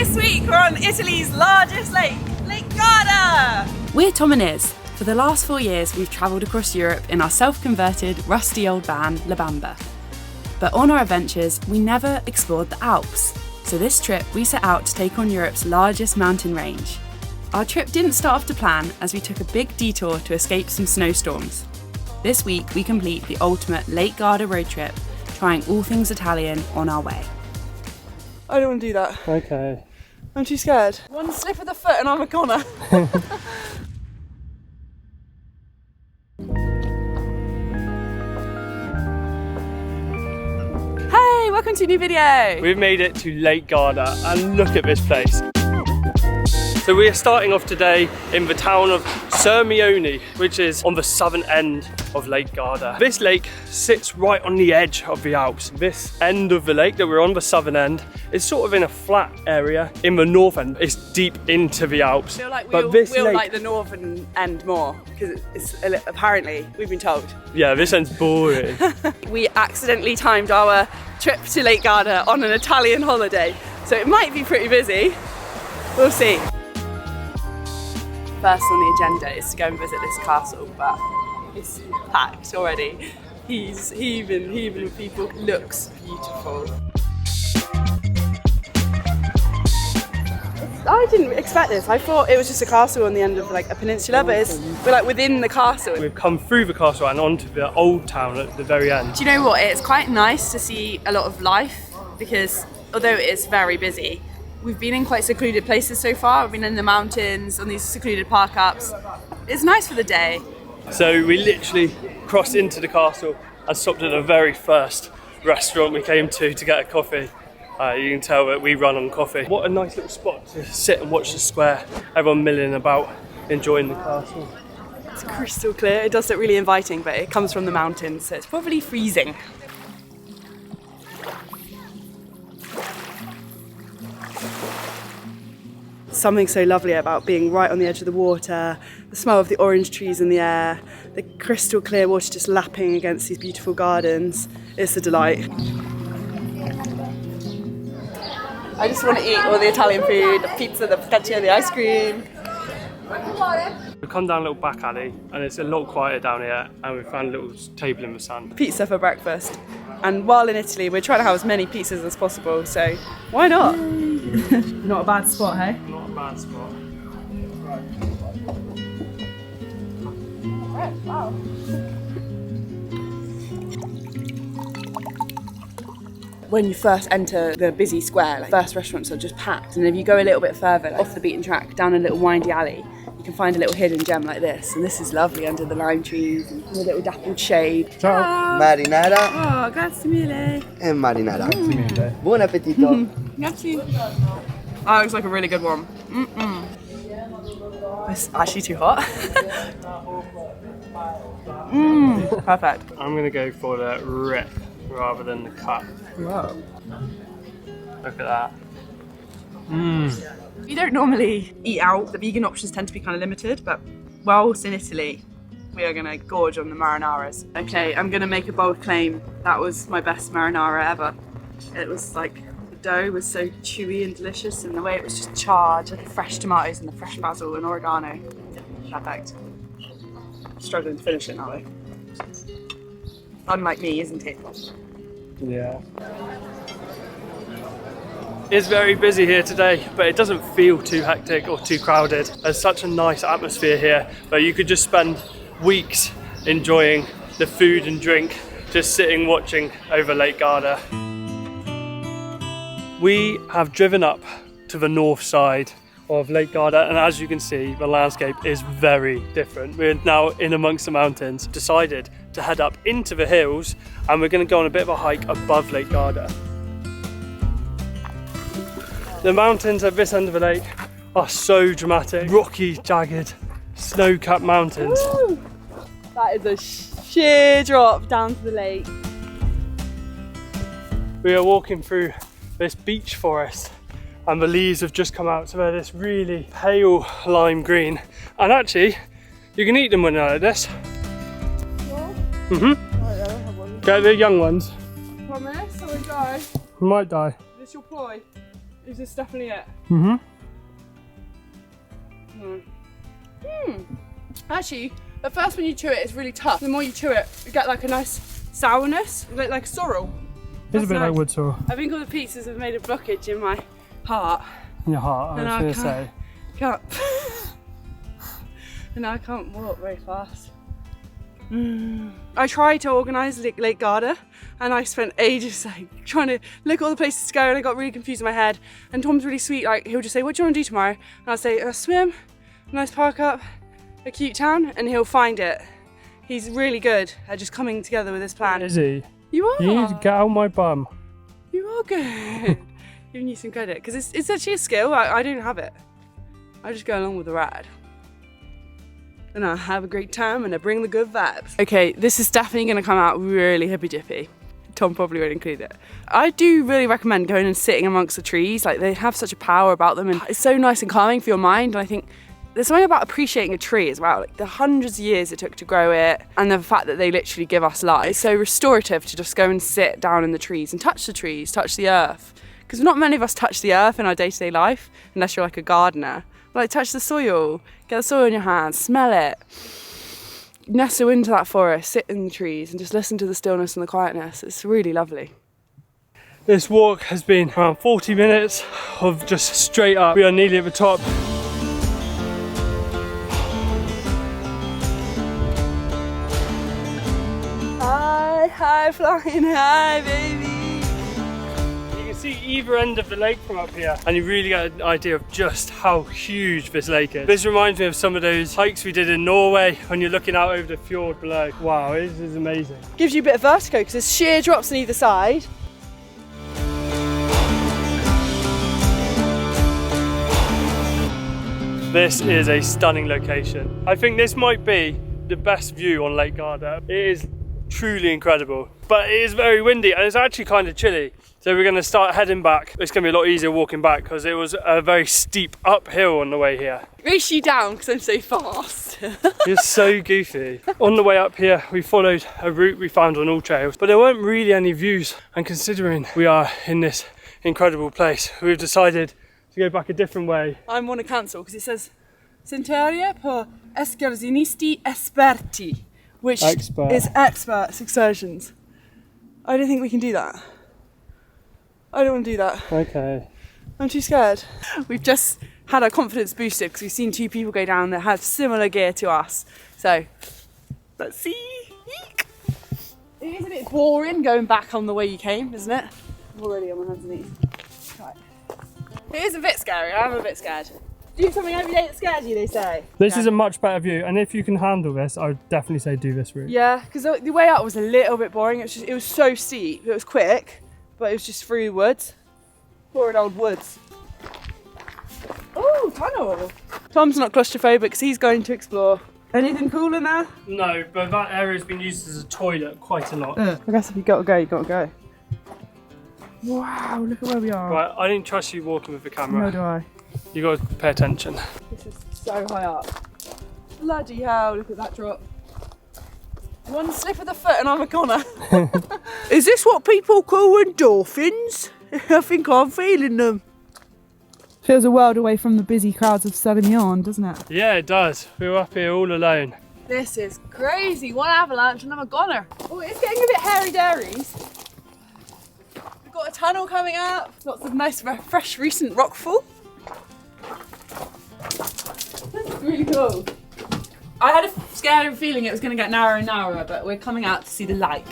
This week we're on Italy's largest lake, Lake Garda! We're Tom and Iz. For the last 4 years we've travelled across Europe in our self-converted, rusty old van, La Bamba. But on our adventures, we never explored the Alps. So this trip we set out to take on Europe's largest mountain range. Our trip didn't start off to plan as we took a big detour to escape some snowstorms. This week we complete the ultimate Lake Garda road trip, trying all things Italian on our way. I don't want to do that. Okay. I'm too scared. One slip of the foot and I'm a goner. Hey, welcome to a new video. We've made it to Lake Garda and look at this place. So we are starting off today in the town of Sirmione, which is on the southern end of Lake Garda. This lake sits right on the edge of the Alps. This end of the lake that we're on, the southern end, is sort of in a flat area. In the north end, it's deep into the Alps. I feel like we'll like the northern end more, because it's apparently, we've been told. Yeah, this end's boring. We accidentally timed our trip to Lake Garda on an Italian holiday, so it might be pretty busy. We'll see. First on the agenda is to go and visit this castle, but it's packed already. He's heaving with people. Looks beautiful. I didn't expect this. I thought it was just a castle on the end of like a peninsula, but we're like within the castle. We've come through the castle and onto the old town at the very end. Do you know what? It's quite nice to see a lot of life, because although it is very busy, we've been in quite secluded places so far. We've been in the mountains, on these secluded park-ups. It's nice for the day. So we literally crossed into the castle and stopped at the very first restaurant we came to get a coffee. You can tell that we run on coffee. What a nice little spot to sit and watch the square. Everyone milling about, enjoying the castle. It's crystal clear. It does look really inviting, but it comes from the mountains, so it's probably freezing. Something so lovely about being right on the edge of the water, the smell of the orange trees in the air, the crystal clear water just lapping against these beautiful gardens. It's a delight. I just want to eat all the Italian food, the pizza, the focaccia, the ice cream. We've come down a little back alley and it's a lot quieter down here, and we found a little table in the sand. Pizza for breakfast. And while in Italy, we're trying to have as many pizzas as possible, so why not? Not a bad spot, hey? Not a bad spot. Right, wow. When you first enter the busy square, like first restaurants are just packed, and if you go a little bit further, like off the beaten track, down a little windy alley, you can find a little hidden gem like this, and this is lovely under the lime trees and a little dappled shade. Ciao. Marinara. Oh, grazie mille. E marinara. Grazie mille. Buon appetito. Grazie. That looks like a really good one. It's actually too hot. Perfect. I'm going to go for the rip rather than the cut. Wow. Look at that. We don't normally eat out. The vegan options tend to be kind of limited, but whilst in Italy, we are going to gorge on the marinaras. Okay, I'm going to make a bold claim. That was my best marinara ever. It was like, the dough was so chewy and delicious, and the way it was just charred with the fresh tomatoes and the fresh basil and oregano. Perfect. Struggling to finish it now though. Unlike me, isn't it? Yeah. It's very busy here today, but it doesn't feel too hectic or too crowded. There's such a nice atmosphere here that you could just spend weeks enjoying the food and drink, just sitting watching over Lake Garda. We have driven up to the north side of Lake Garda, and as you can see, the landscape is very different. We're now in amongst the mountains. Decided to head up into the hills, and we're going to go on a bit of a hike above Lake Garda. The mountains at this end of the lake are so dramatic. Rocky, jagged, snow-capped mountains. Woo! That is a sheer drop down to the lake. We are walking through this beech forest, and the leaves have just come out, so they're this really pale lime green. And actually, you can eat them when they're like this. Mm-hmm. Get the young ones. Promise, I won't die. You might die. Is this your ploy? Is this definitely it? Mm-hmm. Actually, at first when you chew it, it's really tough. The more you chew it, you get like a nice sourness, like sorrel. It's a bit like wood sorrel. I think all the pizzas have made a blockage in my heart. In your heart, I was going to say. Can't. And I can't walk very fast. I tried to organise Lake Garda, and I spent ages like trying to look at all the places to go, and I got really confused in my head. And Tom's really sweet, like he'll just say, "What do you want to do tomorrow?" And I'll say, "Swim, a nice park up, a cute town," and he'll find it. He's really good at just coming together with his plan. Is he? You are. You need to get out my bum. You are good. Giving you some credit, because it's actually a skill. I don't have it. I just go along with the ride. And I have a great time and I bring the good vibes. Okay, this is definitely going to come out really hippy-dippy. Tom probably won't include it. I do really recommend going and sitting amongst the trees. Like, they have such a power about them, and it's so nice and calming for your mind. And I think there's something about appreciating a tree as well. Like the hundreds of years it took to grow it, and the fact that they literally give us life. It's so restorative to just go and sit down in the trees and touch the trees, touch the earth. Because not many of us touch the earth in our day-to-day life, unless you're like a gardener. Like, touch the soil, get the soil in your hands, smell it. Nestle into that forest, sit in the trees and just listen to the stillness and the quietness. It's really lovely. This walk has been around 40 minutes of just straight up. We are nearly at the top. High, high, flying high, baby. See either end of the lake from up here, and you really get an idea of just how huge this lake is. This reminds me of some of those hikes we did in Norway when you're looking out over the fjord below. Wow, this is amazing. Gives you a bit of vertigo because there's sheer drops on either side. This is a stunning location. I think this might be the best view on Lake Garda. It is truly incredible, but it is very windy and it's actually kind of chilly. So we're going to start heading back. It's going to be a lot easier walking back because it was a very steep uphill on the way here. Race you down because I'm so fast. You're so goofy. On the way up here, we followed a route we found on all trails, but there weren't really any views. And considering we are in this incredible place, we've decided to go back a different way. I want to cancel because it says Centralia per escursionisti esperti, which is experts excursions. I don't think we can do that. I don't want to do that. Okay. I'm too scared. We've just had our confidence boosted because we've seen two people go down that have similar gear to us. So, let's see. Eek. It is a bit boring going back on the way you came, isn't it? I'm already on my hands and knees. Right. It is a bit scary. I'm a bit scared. Do something every day that scares you, they say. This is a much better view, and if you can handle this, I would definitely say do this route. Yeah, because the way up was a little bit boring. It was so steep. It was quick. But it was just through the woods. Boring old woods. Oh, tunnel! Tom's not claustrophobic because he's going to explore. Anything cool in there? No, but that area's been used as a toilet quite a lot. I guess if you gotta go, you gotta go. Wow, look at where we are. Right, I didn't trust you walking with the camera. Nor do I. You got to pay attention. This is so high up. Bloody hell, look at that drop. One slip of the foot and I'm a goner. Is this what people call endorphins? I think I'm feeling them. Feels a world away from the busy crowds of Sirmione, doesn't it? Yeah, it does. We were up here all alone. This is crazy. One avalanche and I'm a goner. Oh, it's getting a bit hairy-dairies. We've got a tunnel coming up. Lots of nice, fresh, recent rockfall. This is really cool. I had a scary feeling it was going to get narrower and narrower, but we're coming out to see the light.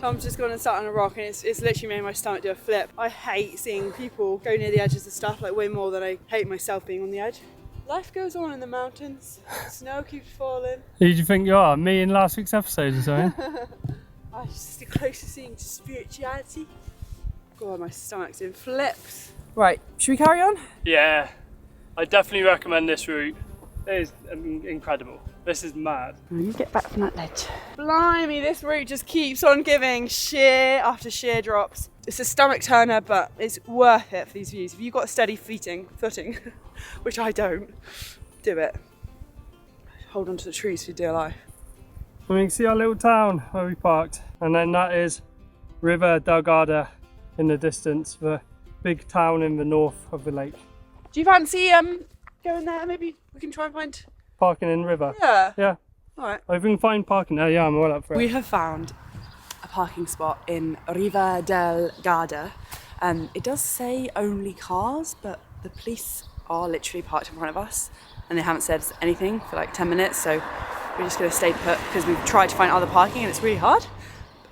Tom's just gone and sat on a rock and it's literally made my stomach do a flip. I hate seeing people go near the edges of stuff, like way more than I hate myself being on the edge. Life goes on in the mountains. Snow keeps falling. Who do you think you are? Me in last week's episode or something? I'm just close to seeing spirituality. God, my stomach's in flips. Right, should we carry on? Yeah. I definitely recommend this route. It is incredible. This is mad. You get back from that ledge. Blimey, this route just keeps on giving sheer after sheer drops. It's a stomach turner, but it's worth it for these views. If you've got a steady footing, which I don't, do it. Hold on to the trees for dear life. And you can see our little town where we parked. And then that is Riva del Garda. in the distance, the big town in the north of the lake. Do you fancy going there? Maybe we can try and find Parking in Riva. Yeah. Yeah. Alright. If we can find parking there, yeah, I'm all up for it. We have found a parking spot in Riva del Garda. It does say only cars, but the police are literally parked in front of us and they haven't said anything for like 10 minutes, so we're just going to stay put because we've tried to find other parking and it's really hard.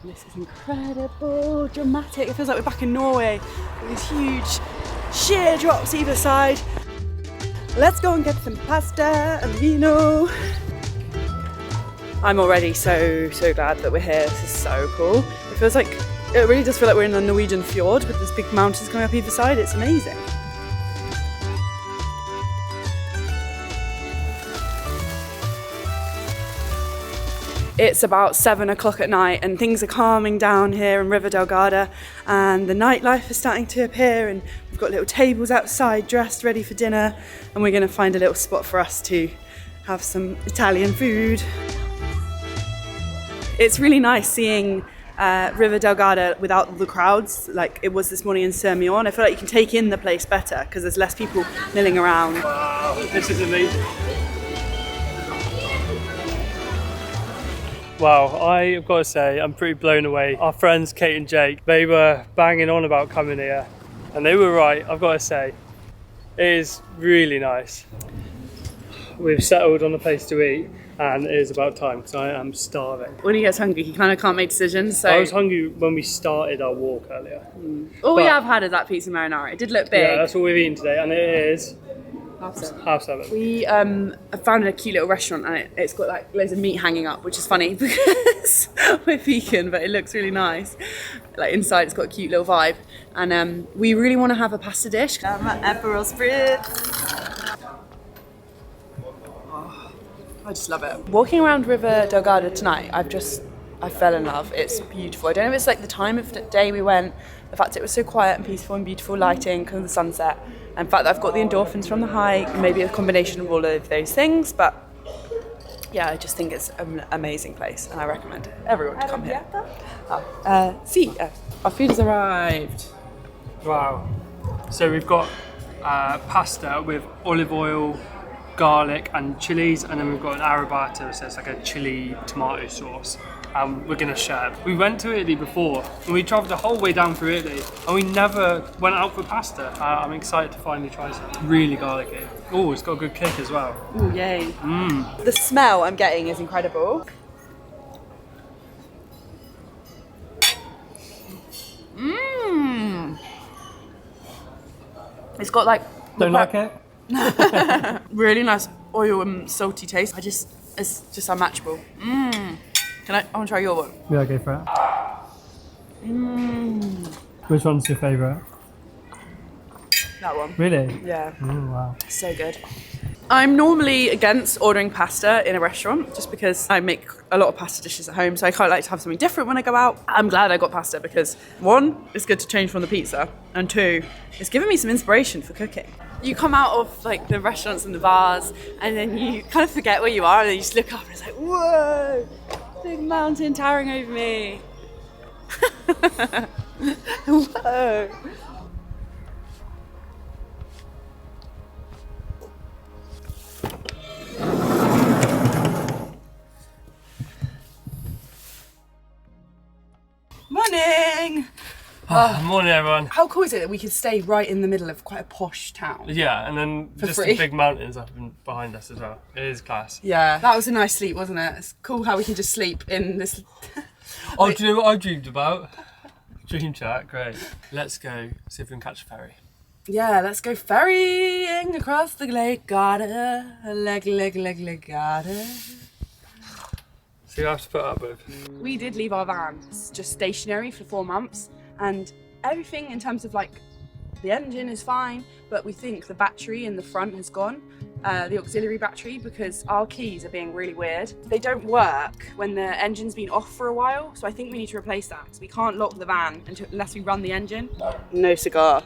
But this is incredible, dramatic. It feels like we're back in Norway with these huge sheer drops either side. Let's go and get some pasta and vino. I'm already so glad that we're here. This is so cool. It feels like, it really does feel like we're in a Norwegian fjord with these big mountains coming up either side. It's amazing. It's about 7 o'clock at night and things are calming down here in Riva del Garda and the nightlife is starting to appear and we've got little tables outside dressed ready for dinner and we're going to find a little spot for us to have some Italian food. It's really nice seeing Riva del Garda without all the crowds like it was this morning in Sirmione. I feel like you can take in the place better because there's less people milling around. Wow, this is amazing. Wow, I've got to say, I'm pretty blown away. Our friends Kate and Jake, they were banging on about coming here and they were right, I've got to say. It is really nice. We've settled on a place to eat and it is about time because I am starving. When he gets hungry, he kind of can't make decisions. So I was hungry when we started our walk earlier. All we have had is that pizza marinara. It did look big. Yeah, that's all we've eaten today and it is half seven. We found a cute little restaurant and it's got like loads of meat hanging up, which is funny because we're vegan, but it looks really nice. Like inside it's got a cute little vibe. And we really want to have a pasta dish. Aperol Spritz. Oh, I just love it. Walking around Riva del Garda tonight, I fell in love. It's beautiful. I don't know if it's like the time of the day we went, the fact it was so quiet and peaceful and beautiful lighting because of the sunset. In fact, I've got the endorphins from the hike, maybe a combination of all of those things, but yeah, I just think it's an amazing place and I recommend everyone to come here. Our food has arrived. Wow. So we've got pasta with olive oil, garlic and chilies, and then we've got an arrabbiata, so it's like a chili tomato sauce. We're going to share. We went to Italy before and we travelled the whole way down through Italy and we never went out for pasta. I'm excited to finally try some. Really garlicky. Oh, it's got a good kick as well. Oh, yay. The smell I'm getting is incredible. It's got like... Don't like it? Really nice oil and salty taste. It's just unmatchable. I want to try your one. Yeah, go for it. Which one's your favourite? That one. Really? Yeah. Oh, wow. So good. I'm normally against ordering pasta in a restaurant just because I make a lot of pasta dishes at home, so I quite like to have something different when I go out. I'm glad I got pasta because one, it's good to change from the pizza, and two, it's given me some inspiration for cooking. You come out of like the restaurants and the bars and then you kind of forget where you are and then you just look up and it's like, whoa, big mountain towering over me. Whoa. Morning! Morning everyone. How cool is it that we could stay right in the middle of quite a posh town? Yeah, and then For just free. the big mountains up behind us as well. It is class. Yeah, that was a nice sleep, wasn't it? It's cool how we can just sleep in this. Oh, do you know what I dreamed about? Dream chat, great. Let's go see if we can catch a ferry. Yeah, let's go ferrying across the Lake Garda. Lake Garda. See what I have to put up with. We did leave our van just stationary for 4 months, and everything in terms of like the engine is fine, but we think the battery in the front has gone, the auxiliary battery, because our keys are being really weird. They don't work when the engine's been off for a while, so I think we need to replace that because we can't lock the van unless we run the engine. No cigar.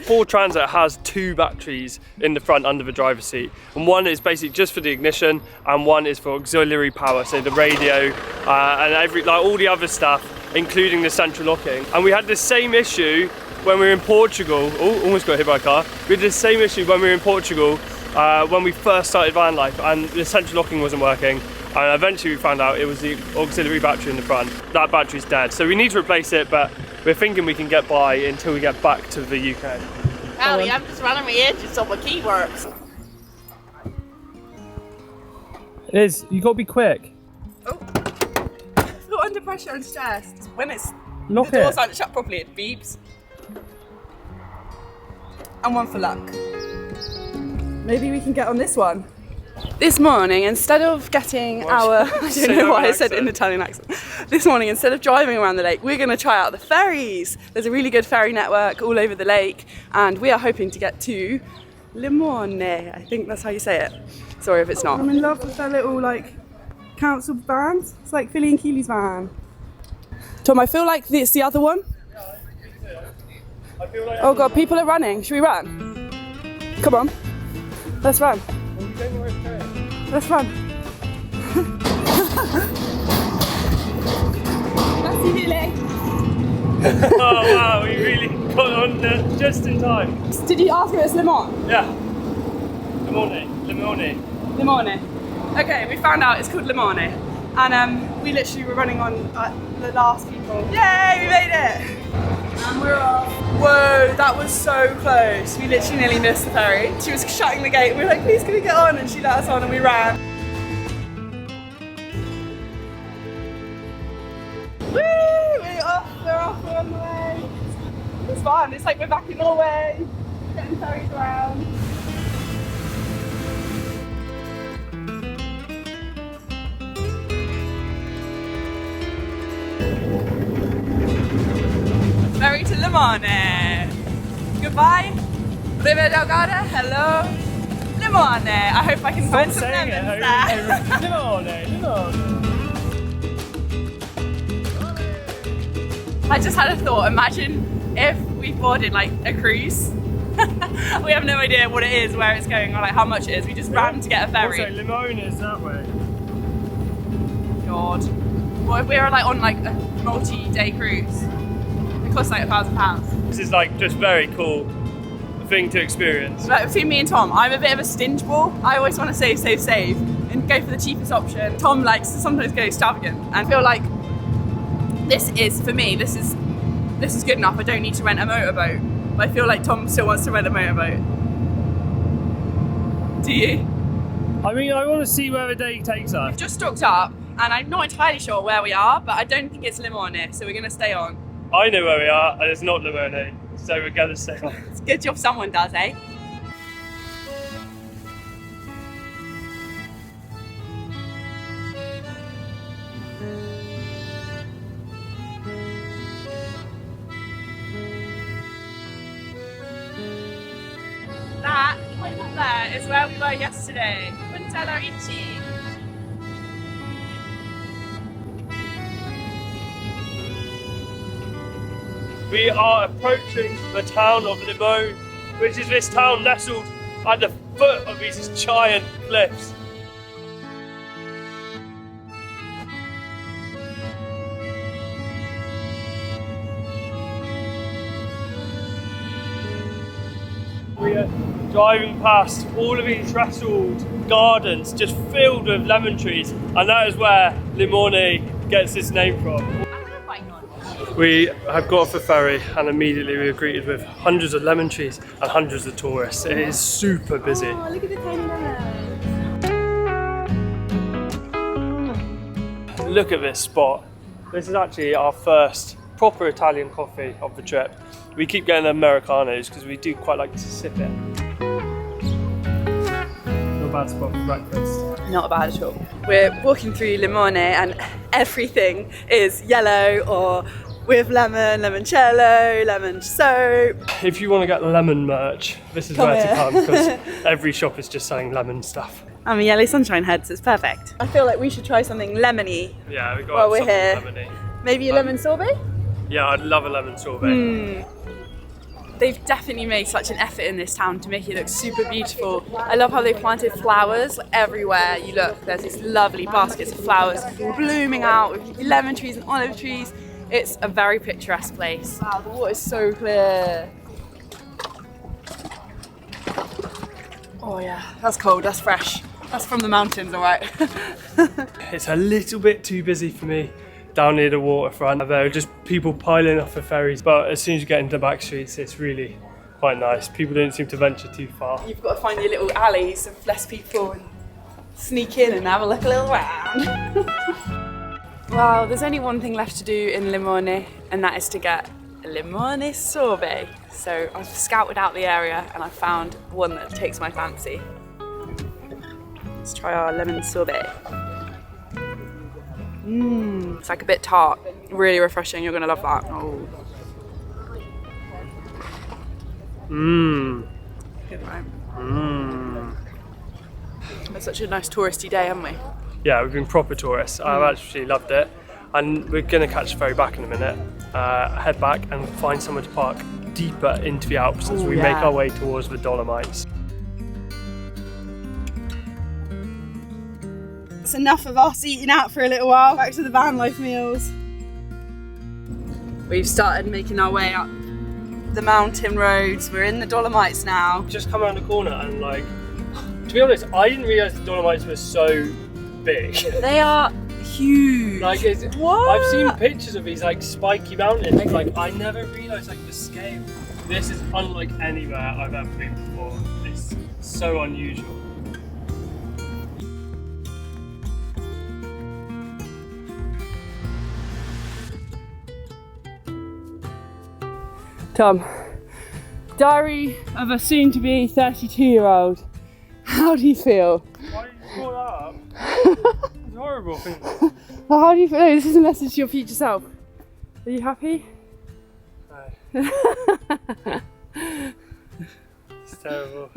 Ford Transit has 2 batteries in the front under the driver's seat, and one is basically just for the ignition and one is for auxiliary power, so the radio and all the other stuff. including the central locking. And we had the same issue when we were in Portugal. Oh, almost got hit by a car. We had the same issue when we were in Portugal when we first started van life, and the central locking wasn't working. And eventually we found out it was the auxiliary battery in the front. That battery's dead, so we need to replace it, but we're thinking we can get by until we get back to the UK. Ellie, I'm just running my edges so my key works. Liz, you gotta be quick. Oh. I feel under pressure and stressed. When the doors aren't shut properly, it beeps. And one for luck. Maybe we can get on this one. This morning, instead of getting I don't know why I said it in Italian accent. This morning, instead of driving around the lake, we're going to try out the ferries. There's a really good ferry network all over the lake, and we are hoping to get to Limone. I think that's how you say it. Sorry if it's not. I'm in love with their little council vans. It's like Philly and Keely's van. Tom, I feel like it's the other one. Oh God, people are running. Should we run? Come on. Let's run. Let's run. Oh wow, we really got on just in time. Did you ask if it's Limone? Yeah. Limone. Okay, we found out it's called Limone. And we literally were running on the last people. Yay, we made it! And we're off. Whoa, that was so close. We literally nearly missed the ferry. She was shutting the gate. We were like, please can we get on? And she let us on and we ran. Woo! We're off, we're on the way. It's fun. It's like we're back in Norway. Getting ferries around. Ferry to Limone. Goodbye. Riva Garda. Hello. Limone. I hope I can find some lemons there. Limone. I just had a thought. Imagine if we boarded a cruise. We have no idea what it is, where it's going, or how much it is. We just ran to get a ferry. Also, Limone is that way. God. What if we were on a multi-day cruise? It costs £1,000. This is just very cool thing to experience. But between me and Tom, I'm a bit of a stinge ball. I always want to save and go for the cheapest option. Tom likes to sometimes go extravagant and I feel like this is good enough. I don't need to rent a motorboat. But I feel like Tom still wants to rent a motorboat. Do you? I mean, I want to see where the day takes us. Just stocked up and I'm not entirely sure where we are, but I don't think it's Limone, so we're going to stay on. I know where we are, and it's not Limone, so we're going to stay on. It's a good job someone does, eh? That point up there is where we were yesterday. Ricci. We are approaching the town of Limone, which is this town nestled at the foot of these giant cliffs. We are driving past all of these trestled gardens just filled with lemon trees, and that is where Limone gets its name from. We have got off the ferry and immediately we were greeted with hundreds of lemon trees and hundreds of tourists. It is super busy. Oh, look at the tiny lemons. Look at this spot. This is actually our first proper Italian coffee of the trip. We keep getting Americanos because we do quite like to sip it. Not a bad spot for breakfast. Not bad at all. We're walking through Limone and everything is yellow or with lemon, limoncello, lemon soap. If you want to get lemon merch, this is where to come because every shop is just selling lemon stuff. I'm a yellow sunshine head, so it's perfect. I feel like we should try something lemony. Yeah, we got while we're something here. lemony. Maybe a lemon sorbet? Yeah, I'd love a lemon sorbet. They've definitely made such an effort in this town to make it look super beautiful. I love how they planted flowers everywhere you look. There's these lovely baskets of flowers blooming out with lemon trees and olive trees. It's a very picturesque place. Wow, the water's so clear. Oh yeah, that's cold, that's fresh. That's from the mountains, all right. It's a little bit too busy for me down near the waterfront. There are just people piling off the ferries, but as soon as you get into the back streets, it's really quite nice. People don't seem to venture too far. You've got to find your little alleys of less people and sneak in and have a look a little round. Well, there's only one thing left to do in Limone, and that is to get a Limone sorbet. So I've scouted out the area and I found one that takes my fancy. Let's try our lemon sorbet. It's like a bit tart, really refreshing. You're gonna love that. Oh. Good, right? It's such a nice touristy day, haven't we? Yeah, we've been proper tourists. I've actually loved it. And we're gonna catch the ferry back in a minute, head back and find somewhere to park deeper into the Alps as we make our way towards the Dolomites. It's enough of us eating out for a little while. Back to the van life meals. We've started making our way up the mountain roads. We're in the Dolomites now. Just come around the corner and like, to be honest, I didn't realise the Dolomites were so big. They are huge. Like, I've seen pictures of these like spiky mountains. Like, I never realised like the scale. This is unlike anywhere I've ever been before. It's so unusual. Tom, diary of a soon-to-be 32-year-old. How do you feel? Why did you call that up? It's horrible. Well, how do you feel? This is a message to your future self. Are you happy? No. It's terrible.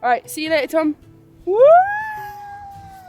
Alright, see you later, Tom. Woo!